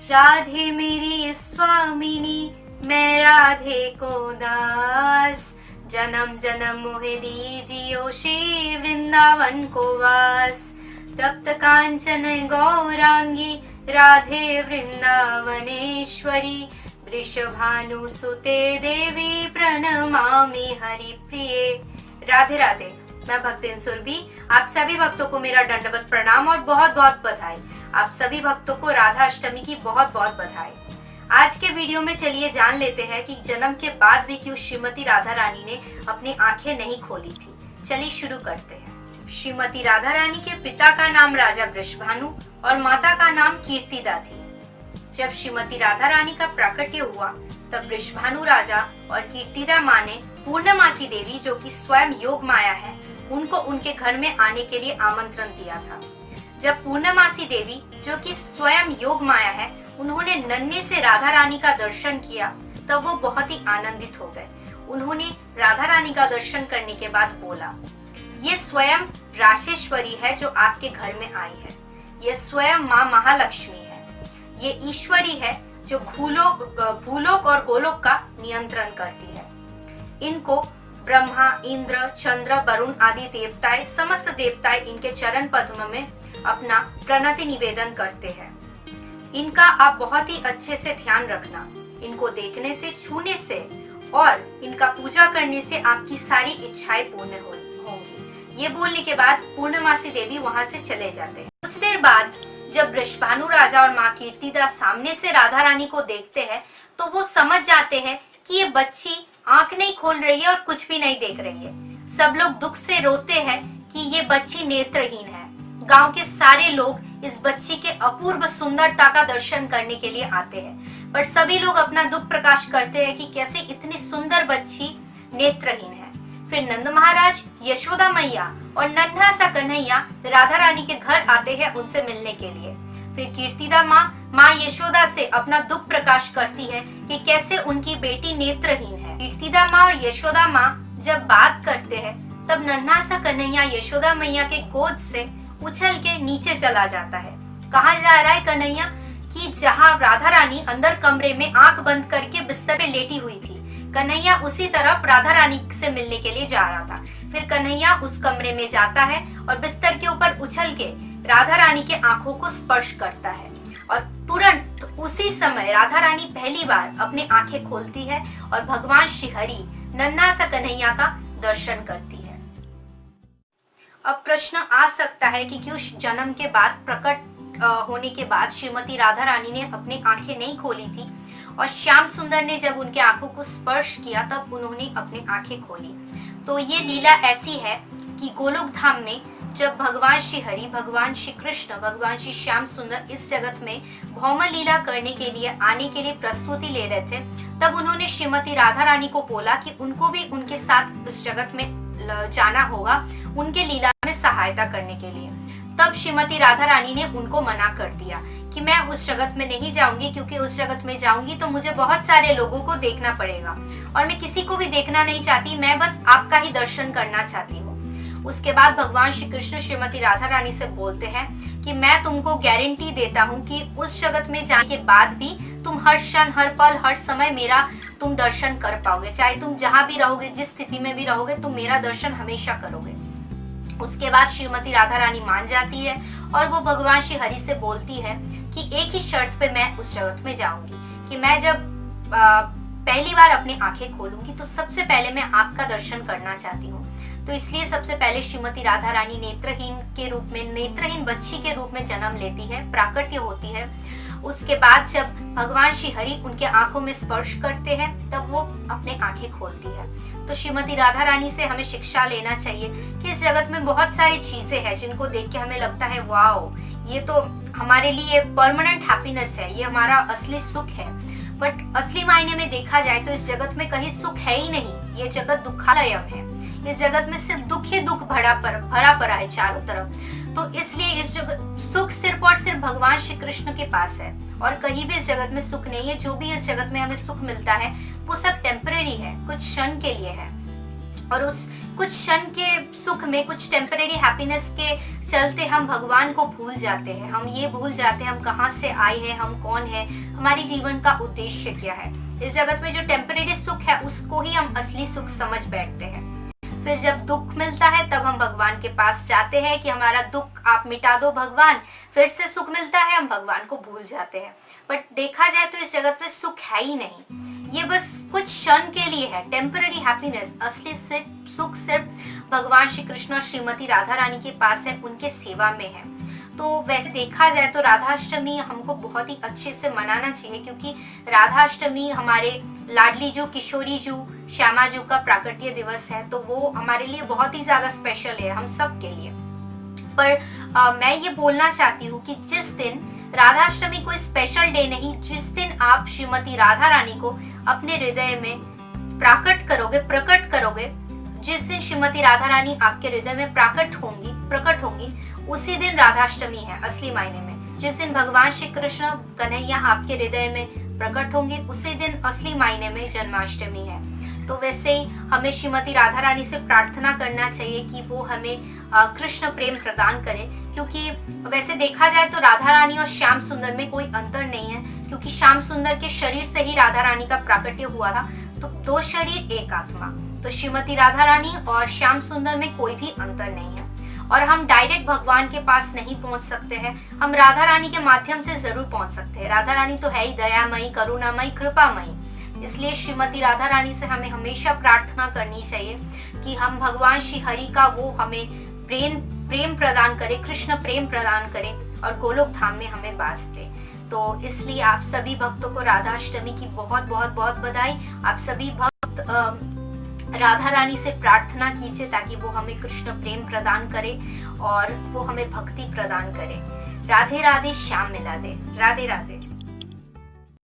राधे मेरी स्वामिनी, मैं राधे को दास। जन्म जन्म मोहे दीजियो श्री वृंदावन को वास। तप्त कांचन गौरांगी, राधे वृंदावनेश्वरी। वृषभानुसुते देवी, प्रणमामि हरिप्रिये। राधे राधे। मैं भक्तिन सुरभि, आप सभी भक्तों को मेरा दंडवत प्रणाम और बहुत बहुत बधाई। आप सभी भक्तों को राधा अष्टमी की बहुत बहुत बधाई। आज के वीडियो में चलिए जान लेते हैं कि जन्म के बाद भी क्यों श्रीमती राधा रानी ने अपनी आंखें नहीं खोली थी। चलिए शुरू करते हैं। श्रीमती राधा रानी के पिता का नाम राजा वृषभानु और माता का नाम कीर्तिदा थी। जब श्रीमती राधा रानी का प्राकट्य हुआ तब वृषभानु राजा और कीर्तिदा माँ ने पूर्णमासी देवी, जो कि स्वयं योग माया है, उनको उनके घर में आने के लिए आमंत्रण दिया था। जब पूर्णमासी देवी, जो कि स्वयं योग माया है, उन्होंने नन्हे से राधा रानी का दर्शन किया तब वो बहुत ही आनंदित हो गए। उन्होंने राधा रानी का दर्शन करने के बाद बोला, ये स्वयं राशेश्वरी है जो आपके घर में आई है। ये स्वयं माँ महालक्ष्मी है। ये ईश्वरी है जो भूलोक और गोलोक का नियंत्रण करती है। इनको ब्रह्मा, इंद्र, चंद्र, वरुण आदि देवताएं, समस्त देवताएं इनके चरण पद्म में अपना प्रणति निवेदन करते हैं। इनका आप बहुत ही अच्छे से ध्यान रखना। इनको देखने से, छूने से और इनका पूजा करने से आपकी सारी इच्छाएं पूर्ण होंगी। ये बोलने के बाद पूर्णमासी देवी वहां से चले जाते हैं। कुछ देर बाद जब वृषभानु राजा और माँ कीर्तिदा सामने से राधा रानी को देखते हैं तो वो समझ जाते हैं कि ये बच्ची आंख नहीं खोल रही है और कुछ भी नहीं देख रही है। सब लोग दुख से रोते हैं कि ये बच्ची नेत्रहीन है। गांव के सारे लोग इस बच्ची के अपूर्व सुंदरता का दर्शन करने के लिए आते हैं, पर सभी लोग अपना दुख प्रकाश करते हैं कि कैसे इतनी सुंदर बच्ची नेत्रहीन है। फिर नंद महाराज, यशोदा मैया और नन्हा सा कन्हैया राधा रानी के घर आते हैं उनसे मिलने के लिए। फिर कीर्तिदा माँ यशोदा से अपना दुख प्रकाश करती है कि कैसे उनकी बेटी नेत्रहीन है। कीर्तिदा माँ और यशोदा माँ जब बात करते हैं तब नन्हा सा कन्हैया यशोदा मैया के गोद से उछल के नीचे चला जाता है। कहा जा रहा है कन्हैया कि जहाँ राधा रानी अंदर कमरे में आंख बंद करके बिस्तर पे लेटी हुई थी, कन्हैया उसी तरफ राधा रानी से मिलने के लिए जा रहा था। फिर कन्हैया उस कमरे में जाता है और बिस्तर के ऊपर उछल के राधा रानी के आंखों को स्पर्श करता है और तुरंत उसी समय राधा रानी पहली बार अपनी आंखें खोलती है और भगवान श्री हरि, नन्हा सा कन्हैया का दर्शन करती है। अब प्रश्न आ सकता है कि क्यों जन्म के बाद, प्रकट होने के बाद श्रीमती राधा रानी ने अपनी आंखें नहीं खोली थी और श्याम सुंदर ने जब उनके आंखों को स्पर्श किया तब उन्होंने अपनी आंखें खोली। तो ये लीला ऐसी है कि गोलोक धाम में जब भगवान श्री हरि, भगवान श्री कृष्ण, भगवान श्री श्याम सुंदर इस जगत में भौम लीला करने के लिए, आने के लिए प्रस्तुति ले रहे थे, तब उन्होंने श्रीमती राधा रानी को बोला कि उनको भी उनके साथ उस जगत में जाना होगा, उनके लीला में सहायता करने के लिए। तब श्रीमती राधा रानी ने उनको मना कर दिया कि मैं उस जगत में नहीं जाऊंगी, क्योंकि उस जगत में जाऊंगी तो मुझे बहुत सारे लोगों को देखना पड़ेगा और मैं किसी को भी देखना नहीं चाहती, मैं बस आपका ही दर्शन करना चाहती हूँ। उसके बाद भगवान श्री कृष्ण श्रीमती राधा रानी से बोलते हैं कि मैं तुमको गारंटी देता हूँ कि उस जगत में जाने के बाद भी तुम हर क्षण, हर पल, हर समय मेरा तुम दर्शन कर पाओगे। चाहे तुम जहाँ भी रहोगे, जिस स्थिति में भी रहोगे, तुम मेरा दर्शन हमेशा करोगे। उसके बाद श्रीमती राधा रानी मान जाती है और वो भगवान श्री हरि से बोलती है कि एक ही शर्त पे मैं उस जगत में जाऊंगी कि मैं जब पहली बार अपनी आंखें खोलूंगी तो सबसे पहले मैं आपका दर्शन करना चाहती हूँ। तो इसलिए सबसे पहले श्रीमती राधा रानी नेत्रहीन के रूप में, नेत्रहीन बच्ची के रूप में जन्म लेती है, प्राकट्य होती है। उसके बाद जब भगवान श्री हरि उनके आंखों में स्पर्श करते हैं तब वो अपने आंखें खोलती है। तो श्रीमती राधा रानी से हमें शिक्षा लेना चाहिए कि इस जगत में बहुत सारी चीजें हैं जिनको देख के हमें लगता है वाओ, ये तो हमारे लिए परमानेंट हैप्पीनेस है, ये हमारा असली सुख है। बट असली मायने में देखा जाए तो इस जगत में कहीं सुख है ही नहीं। ये जगत दुखालयम है। इस जगत में सिर्फ दुख ही दुख भरा पड़ा है चारों तरफ। तो इसलिए इस जगत सुख सिर्फ और सिर्फ भगवान श्री कृष्ण के पास है और कहीं भी इस जगत में सुख नहीं है। जो भी इस जगत में हमें सुख मिलता है वो सब टेम्परेरी है, कुछ क्षण के लिए है। और उस कुछ क्षण के सुख में, कुछ टेम्परेरी हैप्पीनेस के चलते हम भगवान को भूल जाते हैं। हम ये भूल जाते हैं हम कहाँ से आए हैं, हम कौन है, हमारी जीवन का उद्देश्य क्या है। इस जगत में जो टेम्परेरी सुख है उसको ही हम असली सुख समझ बैठते हैं। फिर जब दुख मिलता है तब हम भगवान के पास जाते हैं कि हमारा दुख आप मिटा दो भगवान। फिर से सुख मिलता है, हम भगवान को भूल जाते हैं। बट देखा जाए तो इस जगत में सुख है ही नहीं, ये बस कुछ क्षण के लिए है, टेम्पररी हैप्पीनेस। असली सुख सिर्फ भगवान श्री कृष्ण और श्रीमती राधा रानी के पास है, उनके सेवा में है। तो वैसे देखा जाए तो राधाष्टमी हमको बहुत ही अच्छे से मनाना चाहिए, क्योंकि राधाष्टमी हमारे लाडली जो किशोरी जो श्यामा जी का प्राकट्य दिवस है, तो वो हमारे लिए बहुत ही ज्यादा स्पेशल है, हम सब के लिए। पर मैं ये बोलना चाहती हूँ कि जिस दिन राधाष्टमी कोई स्पेशल डे नहीं, जिस दिन आप श्रीमती राधा रानी को अपने हृदय में प्रकट करोगे, जिस दिन श्रीमती राधा रानी आपके हृदय में प्रकट होंगी, उसी दिन राधाष्टमी है असली मायने में। जिस दिन भगवान श्री कृष्ण कन्हैया आपके हृदय में प्रकट होंगे, उसी दिन असली मायने में जन्माष्टमी है। तो वैसे ही हमें श्रीमती राधा रानी से प्रार्थना करना चाहिए कि वो हमें कृष्ण प्रेम प्रदान करे, क्योंकि वैसे देखा जाए तो राधा रानी और श्याम सुंदर में कोई अंतर नहीं है, क्योंकि श्याम सुंदर के शरीर से ही राधा रानी का प्राकट्य हुआ था। तो दो शरीर एक आत्मा, तो श्रीमती राधा रानी और श्याम सुंदर में कोई भी अंतर नहीं है। और हम डायरेक्ट भगवान के पास नहीं पहुंच सकते हैं, हम राधा रानी के माध्यम से जरूर पहुंच सकते हैं। राधा रानी तो है ही दयामयी, करुणामयी, कृपामयी। इसलिए श्रीमती राधा रानी से हमें हमेशा प्रार्थना करनी चाहिए कि हम भगवान श्री हरि का वो हमें प्रेम प्रदान करे, कृष्ण प्रेम प्रदान करे और गोलोक धाम में हमें वास दे। तो इसलिए आप सभी भक्तों को राधाष्टमी की बहुत बहुत बहुत बधाई। आप सभी भक्त राधा रानी से प्रार्थना कीजिए ताकि वो हमें कृष्ण प्रेम प्रदान करे और वो हमें भक्ति प्रदान करे। राधे राधे, श्याम मिला दे। राधे राधे।